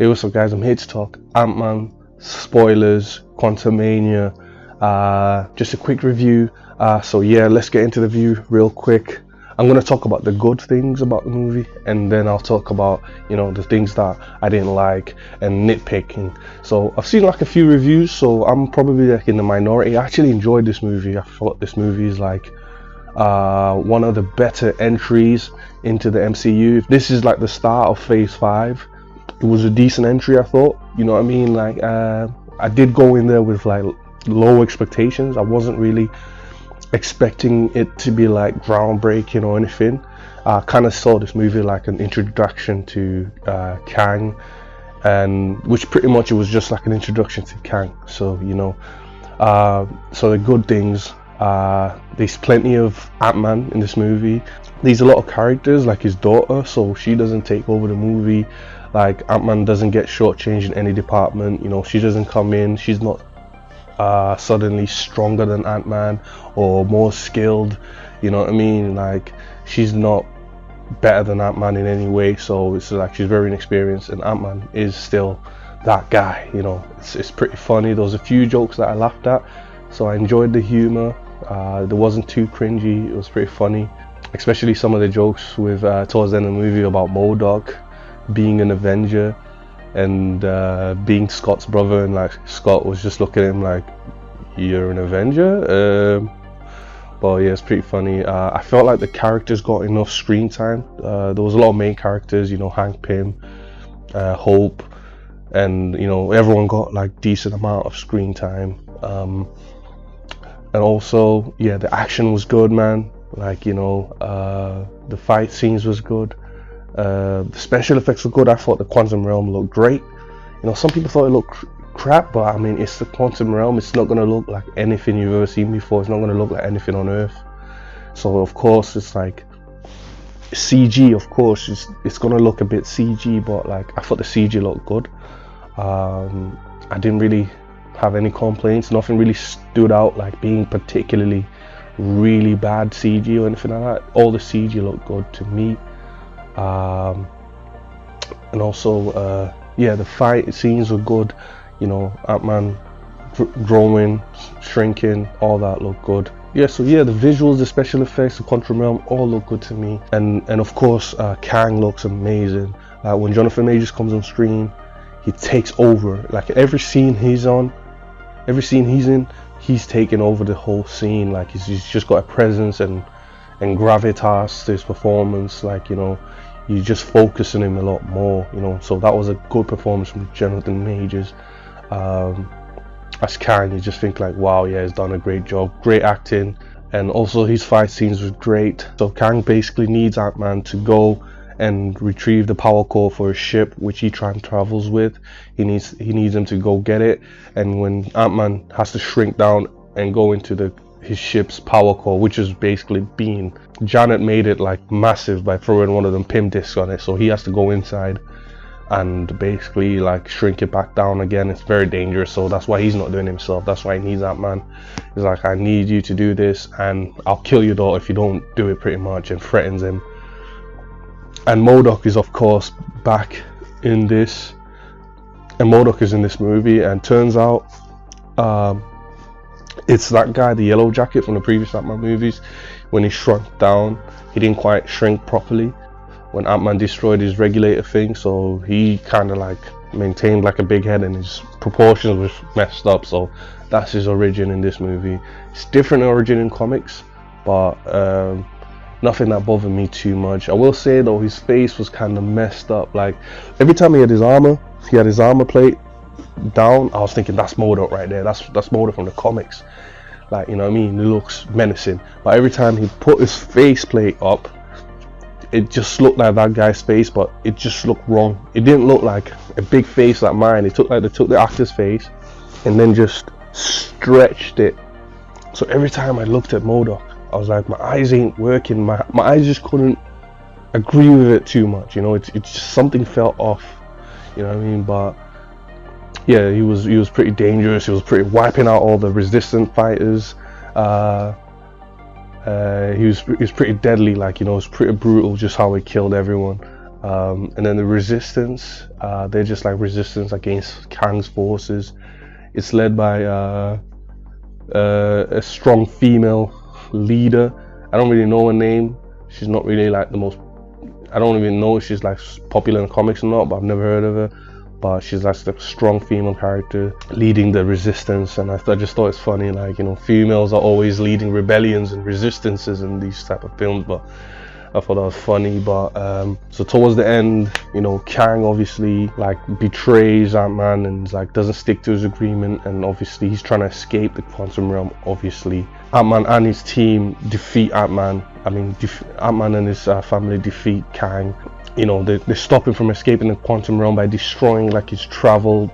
Hey, what's up guys, I'm here to talk Ant-Man, spoilers, Quantumania, just a quick review. So yeah, let's get into the review real quick. I'm going to talk about the good things about the movie, and then I'll talk about, the things that I didn't like and nitpicking. So I've seen like a few reviews, so I'm probably like in the minority. I actually enjoyed this movie. I thought this movie is like one of the better entries into the MCU. This is like the start of phase 5. It was a decent entry, I thought. You know what I mean? Like I did go in there with like low expectations. I wasn't really expecting it to be like groundbreaking or anything. I kind of saw this movie like an introduction to Kang, and which pretty much it was just like an introduction to Kang. So so the good things, there's plenty of Ant-Man in this movie. There's a lot of characters, like his daughter, so she doesn't take over the movie. Like Ant-Man doesn't get shortchanged in any department. She doesn't come in. She's not suddenly stronger than Ant-Man or more skilled. You know what I mean? Like she's not better than Ant-Man in any way. So it's like she's very inexperienced, and Ant-Man is still that guy. It's pretty funny. There was a few jokes that I laughed at, so I enjoyed the humor. There wasn't too cringy. It was pretty funny, especially some of the jokes with towards the end of the movie about MODOK being an Avenger and being Scott's brother, and like Scott was just looking at him like, you're an Avenger? But yeah, it's pretty funny. I felt like the characters got enough screen time. There was a lot of main characters, Hank Pym, Hope, and everyone got like decent amount of screen time. And also, yeah, the action was good, man. Like the fight scenes was good. The special effects were good. I thought the Quantum Realm looked great. Some people thought it looked crap, but I mean, it's the Quantum Realm. It's not going to look like anything you've ever seen before. It's not going to look like anything on Earth. So of course it's like CG. Of course it's going to look a bit CG, but like I thought the CG looked good. I didn't really have any complaints. Nothing really stood out like being particularly really bad CG or anything like that. All the CG looked good to me. And also yeah, the fight scenes were good. Ant-Man growing, shrinking, all that looked good. Yeah, so yeah, the visuals, the special effects, the Quantum Realm all look good to me. And of course Kang looks amazing. When Jonathan Majors comes on screen, he takes over. Like every scene he's in, he's taking over the whole scene. Like he's just got a presence and gravitas to his performance. Like you just focus on him a lot more. So that was a good performance from Jonathan Majors. As Kang, you just think like, wow, yeah, he's done a great job, great acting, and also his fight scenes were great. So Kang basically needs Ant-Man to go and retrieve the power core for his ship, which he travels with. He needs him to go get it, and when Ant-Man has to shrink down and go into his ship's power core, which is basically being, Janet made it like massive by throwing one of them PIM discs on it, so he has to go inside and basically like shrink it back down again. It's very dangerous, so that's why he's not doing it himself. That's why he needs Ant-Man. He's like, I need you to do this, and I'll kill your daughter if you don't do it, pretty much, and threatens him. And MODOK is of course back in this, and MODOK is in this movie, and turns out it's that guy, the Yellow Jacket from the previous Ant-Man movies. When he shrunk down, he didn't quite shrink properly when Ant-Man destroyed his regulator thing, so he kind of like maintained like a big head and his proportions was messed up. So that's his origin in this movie. It's different origin in comics, but nothing that bothered me too much. I will say though, his face was kind of messed up. Like every time he had his armor plate down, I was thinking that's MODOK right there. That's MODOK from the comics. Like, you know what I mean? It looks menacing. But every time he put his face plate up, it just looked like that guy's face, but it just looked wrong. It didn't look like a big face like mine. It took like they took the actor's face and then just stretched it. So every time I looked at MODOK, I was like, my eyes ain't working. My eyes just couldn't agree with it too much. It's just something felt off. You know what I mean? But yeah, he was pretty dangerous. He was pretty wiping out all the resistant fighters. He was pretty deadly. Like, it was pretty brutal just how he killed everyone. And then the resistance, they're just like resistance against Kang's forces. It's led by a strong female leader. I don't really know her name. She's not really like the most, I don't even know if she's like popular in the comics or not, but I've never heard of her. But she's like a strong female character leading the resistance, and I just thought it's funny, like, you know, females are always leading rebellions and resistances in these type of films, but I thought that was funny. But so towards the end, you know, Kang obviously like betrays Ant-Man and like doesn't stick to his agreement, and obviously he's trying to escape the quantum realm. Obviously Ant-Man and his team defeat Ant-Man. Ant-Man and his family defeat Kang. You know, they stop him from escaping the quantum realm by destroying like his travel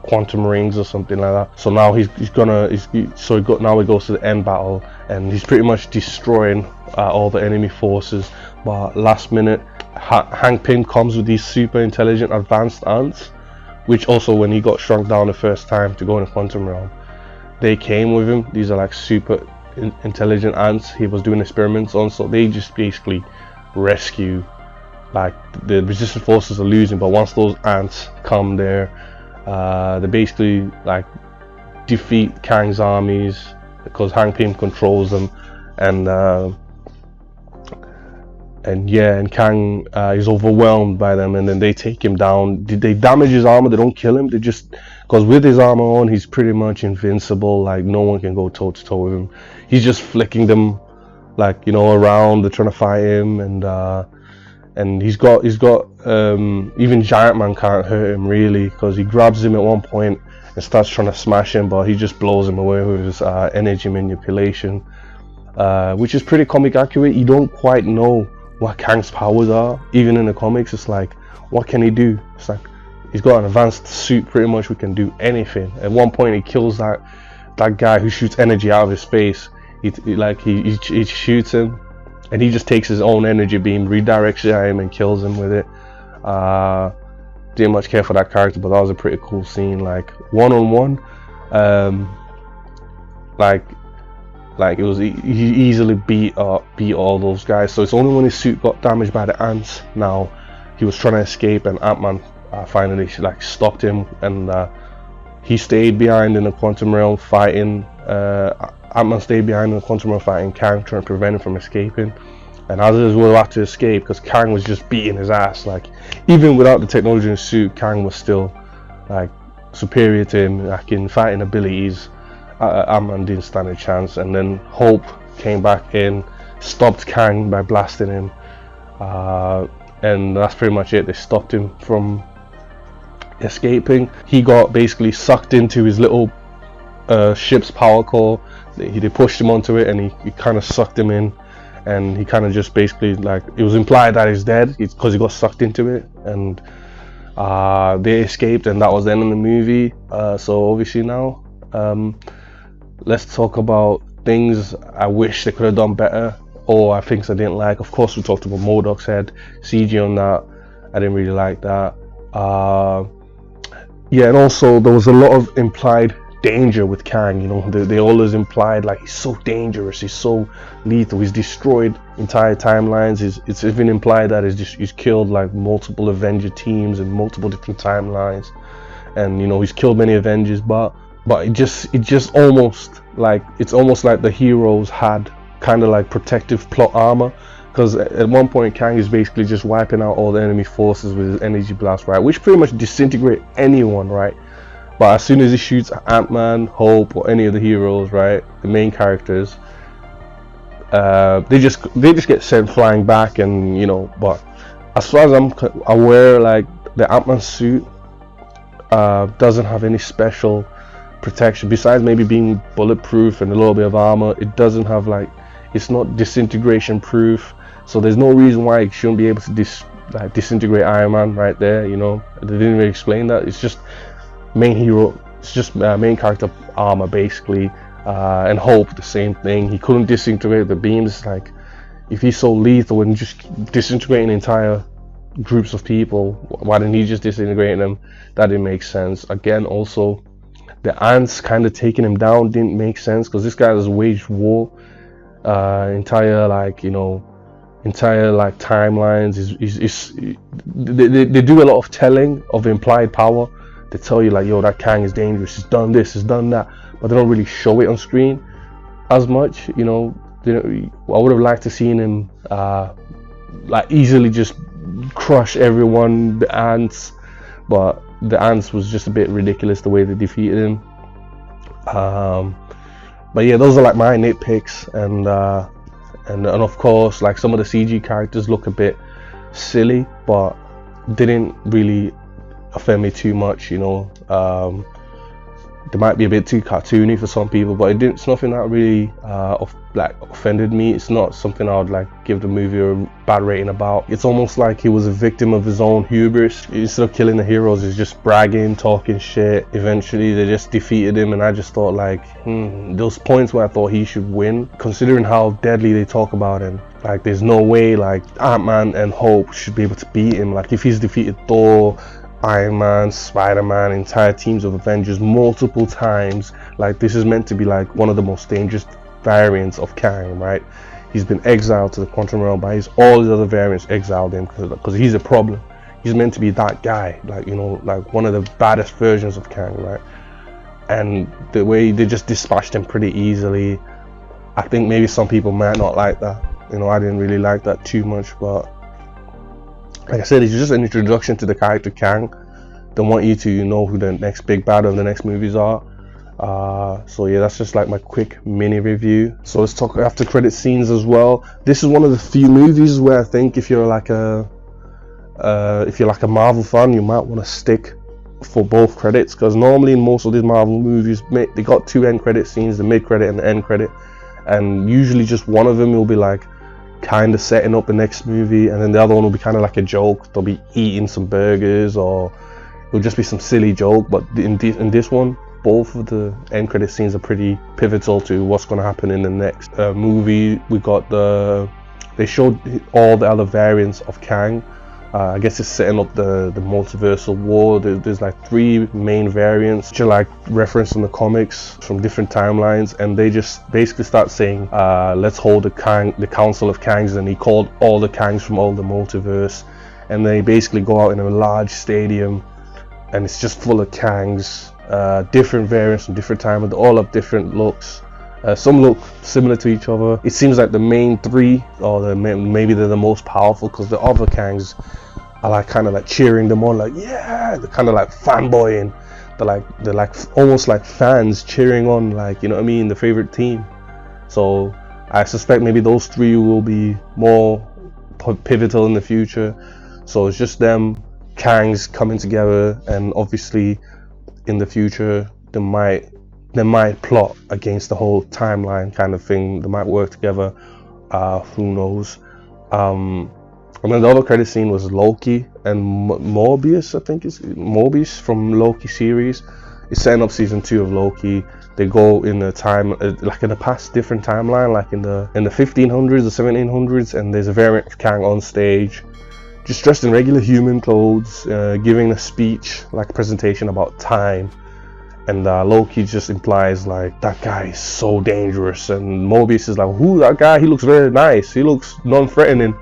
quantum rings or something like that. So now now he goes to the end battle, and he's pretty much destroying all the enemy forces. But last minute, Hank Pym comes with these super intelligent advanced ants, which also, when he got shrunk down the first time to go in the quantum realm, they came with him. These are like super intelligent ants he was doing experiments on, so they just basically rescue, like, the resistance forces are losing, but once those ants come there, they basically like defeat Kang's armies because Hank Pym controls them, and Kang is overwhelmed by them, and then they take him down. They damage his armor, they don't kill him, they just, because with his armor on he's pretty much invincible, like no one can go toe to toe with him. He's just flicking them, like, you know, around. They're trying to fight him, and he's got even Giant Man can't hurt him really, because he grabs him at one point and starts trying to smash him, but he just blows him away with his energy manipulation, which is pretty comic accurate. You don't quite know what Kang's powers are, even in the comics. It's like, what can he do? It's like, he's got an advanced suit, pretty much we can do anything. At one point he kills that guy who shoots energy out of his face. He shoots him, and he just takes his own energy beam, redirects it at him, and kills him with it. Didn't much care for that character, but that was a pretty cool scene. Like, one-on-one, like it was he easily beat all those guys. So it's only when his suit got damaged by the ants, now he was trying to escape, and Ant-Man finally like stopped him, and he stayed behind in the quantum realm fighting. Ant-Man stayed behind in the quantum realm fighting Kang, trying to prevent him from escaping. And as he was about to escape, because Kang was just beating his ass, like, even without the technology in his suit, Kang was still like superior to him, like in fighting abilities. Ant-Man didn't stand a chance, and then Hope came back in, stopped Kang by blasting him, and that's pretty much it. They stopped him from escaping. He got basically sucked into his little ship's power core. They pushed him onto it, and he kind of sucked him in, and he kind of just basically, like, it was implied that he's dead because he got sucked into it, and they escaped, and that was the end of the movie. So obviously now, let's talk about things I wish they could have done better, or things I didn't like. Of course, we talked about MODOK's head, CG on that. I didn't really like that. Yeah, and also there was a lot of implied danger with Kang. You know, they always implied, like, he's so dangerous, he's so lethal, he's destroyed entire timelines. It's even implied that he's killed like multiple Avenger teams in multiple different timelines, and you know, he's killed many Avengers, but it just almost like, it's almost like the heroes had kind of like protective plot armor, because at one point Kang is basically just wiping out all the enemy forces with his energy blast, right, which pretty much disintegrate anyone, right? But as soon as he shoots Ant-Man, Hope, or any of the heroes, right, the main characters, they just get sent flying back, and you know. But as far as I'm aware, like, the Ant-Man suit doesn't have any special protection besides maybe being bulletproof and a little bit of armor. It doesn't have, like, it's not disintegration proof, so there's no reason why it shouldn't be able to disintegrate Iron Man right there. You know, they didn't really explain that. It's just main hero, it's just main character armor basically. And Hope, the same thing. He couldn't disintegrate the beams. Like, if he's so lethal and just disintegrating entire groups of people, why didn't he just disintegrate them? That didn't make sense. Again, also, the ants kind of taking him down didn't make sense, because this guy has waged war, entire, like, you know, entire like timelines. They do a lot of telling of implied power. They tell you like, yo, that Kang is dangerous, he's done this, he's done that, but they don't really show it on screen as much. You know, I would have liked to seen him like easily just crush everyone, the ants, but the ants was just a bit ridiculous the way they defeated him. But yeah, those are like my nitpicks, and of course, like some of the CG characters look a bit silly, but didn't really offend me too much. You know, they might be a bit too cartoony for some people, but it's nothing that really offended me. It's not something I would like give the movie a bad rating about. It's almost like he was a victim of his own hubris. Instead of killing the heroes, he's just bragging, talking shit. Eventually they just defeated him, and I just thought like, those points where I thought he should win, considering how deadly they talk about him, like there's no way like Ant-Man and Hope should be able to beat him. Like if he's defeated Thor, Iron Man, Spider-Man, entire teams of Avengers multiple times, like this is meant to be like one of the most dangerous variants of Kang, right? He's been exiled to the quantum realm by all his other variants exiled him because he's a problem. He's meant to be that guy, like, you know, like one of the baddest versions of Kang, right? And the way they just dispatched him pretty easily, I think maybe some people might not like that. You know, I didn't really like that too much, but like I said, it's just an introduction to the character Kang. They want you to know who the next big bad of the next movies are. So yeah, that's just like my quick mini review. So let's talk after credit scenes as well. This is one of the few movies where I think if you're like a Marvel fan, you might want to stick for both credits, because normally in most of these Marvel movies they got two end credit scenes, the mid credit and the end credit, and usually just one of them will be like kind of setting up the next movie, and then the other one will be kind of like a joke. They'll be eating some burgers, or it'll just be some silly joke. But in this one, both of the end credit scenes are pretty pivotal to what's going to happen in the next movie. We got they showed all the other variants of Kang. I guess it's setting up the multiversal war. There's like three main variants which are like referenced in the comics from different timelines, and they just basically start saying, let's hold the Council of Kangs, and he called all the Kangs from all the multiverse, and they basically go out in a large stadium, and it's just full of Kangs, different variants from different time, and they all have different looks. Some look similar to each other. It seems like the main three, or maybe they're the most powerful, because the other Kangs are like kind of like cheering them on, like yeah, they're kind of like fanboying. They're like almost like fans cheering on, like, you know what I mean, the favorite team. So I suspect maybe those three will be more pivotal in the future. So it's just them Kangs coming together, and obviously in the future they might plot against the whole timeline kind of thing. They might work together. Who knows? And then the other credit scene was Loki and Morbius. I think it's Morbius from Loki series. It's setting up season 2 of Loki. They go in the time, like in the past, different timeline, like in the 1500s or 1700s, and there's a variant of Kang on stage, just dressed in regular human clothes, giving a speech, like a presentation about time. And Loki just implies like, that guy is so dangerous, and Mobius is like, who that guy? He looks very nice, he looks non-threatening.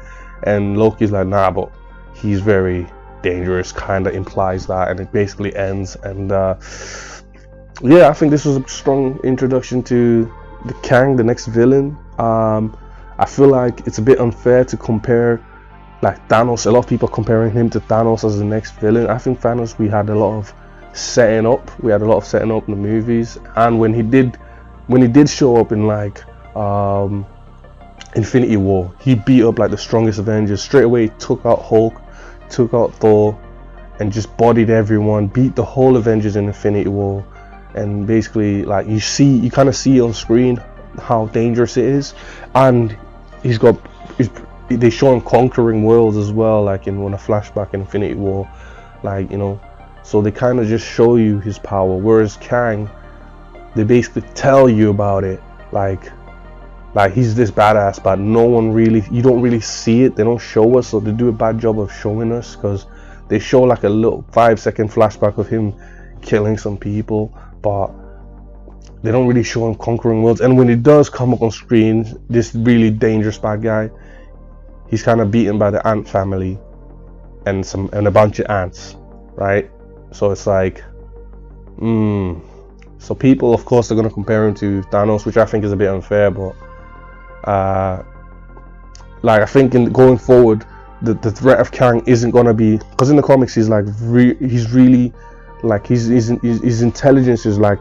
And Loki's like, nah, but he's very dangerous, kind of implies that, and it basically ends. And yeah, I think this was a strong introduction to the Kang, the next villain. I feel like it's a bit unfair to compare like Thanos. A lot of people are comparing him to Thanos as the next villain. I think Thanos, we had a lot of setting up in the movies, and when he did show up in like Infinity War, he beat up like the strongest Avengers straight away. Took out Hulk, took out Thor, and just bodied everyone, beat the whole Avengers in Infinity War. And basically, like, you kind of see on screen how dangerous it is. And they show him conquering worlds as well, like in a flashback in Infinity War, like, you know. So they kind of just show you his power, whereas Kang, they basically tell you about it, like he's this badass, but you don't really see it. They don't show us, so they do a bad job of showing us, because they show like a little 5-second flashback of him killing some people, but they don't really show him conquering worlds. And when it does come up on screen, this really dangerous bad guy, he's kind of beaten by the ant family and a bunch of ants, right? So it's like, so people, of course, are going to compare him to Thanos, which I think is a bit unfair, but like I think going forward, the threat of Kang isn't going to be, because in the comics he's like he's really like his intelligence is like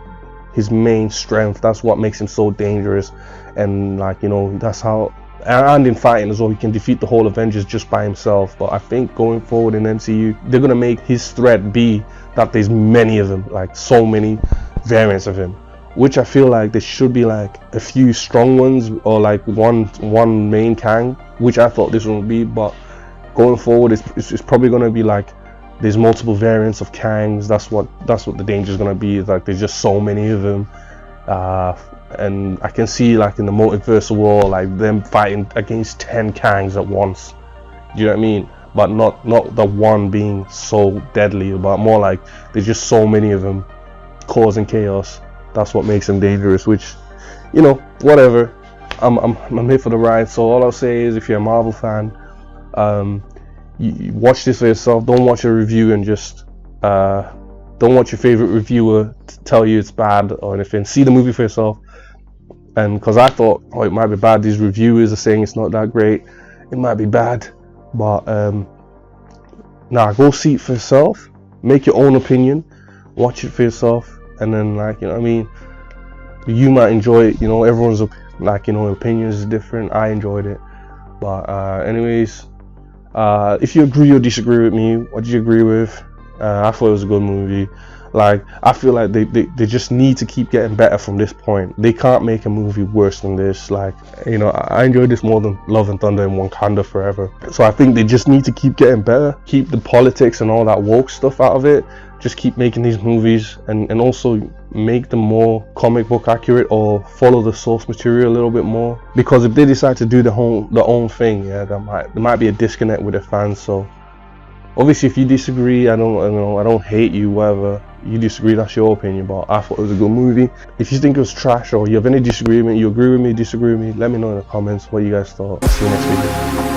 his main strength. That's what makes him so dangerous, and like, you know, that's how, and in fighting as well, he can defeat the whole Avengers just by himself. But I think going forward in MCU, they're gonna make his threat be that there's many of them, like so many variants of him, which I feel like there should be like a few strong ones, or like one main Kang, which I thought this one would be. But going forward, it's probably gonna be like there's multiple variants of Kangs. That's what the danger is gonna be. Like there's just so many of them, and I can see like in the multiversal war, like them fighting against 10 Kangs at once. Do you know what I mean? But not the one being so deadly, but more like there's just so many of them causing chaos. That's what makes them dangerous. Which, you know, whatever. I'm here for the ride. So all I'll say is, if you're a Marvel fan, you watch this for yourself. Don't watch a review and just don't watch your favorite reviewer tell you it's bad or anything. See the movie for yourself. And because I thought, oh, it might be bad, these reviewers are saying it's not that great, it might be bad, but nah, go see it for yourself, make your own opinion, watch it for yourself, and then, like, you know what I mean, you might enjoy it. You know, everyone's, like, you know, opinions is different. I enjoyed it. But anyways, if you agree or disagree with me, what did you agree with? I thought it was a good movie. Like, I feel like they just need to keep getting better from this point. They can't make a movie worse than this. Like, you know, I enjoyed this more than Love and Thunder and Wakanda Forever. So I think they just need to keep getting better, keep the politics and all that woke stuff out of it, just keep making these movies, and also make them more comic book accurate, or follow the source material a little bit more. Because if they decide to do their own thing, yeah, there might be a disconnect with the fans. So obviously, if you disagree, I don't hate you, whatever. You disagree, that's your opinion, but I thought it was a good movie. If you think it was trash, or you have any disagreement, you agree with me, disagree with me, let me know in the comments what you guys thought. See you next video.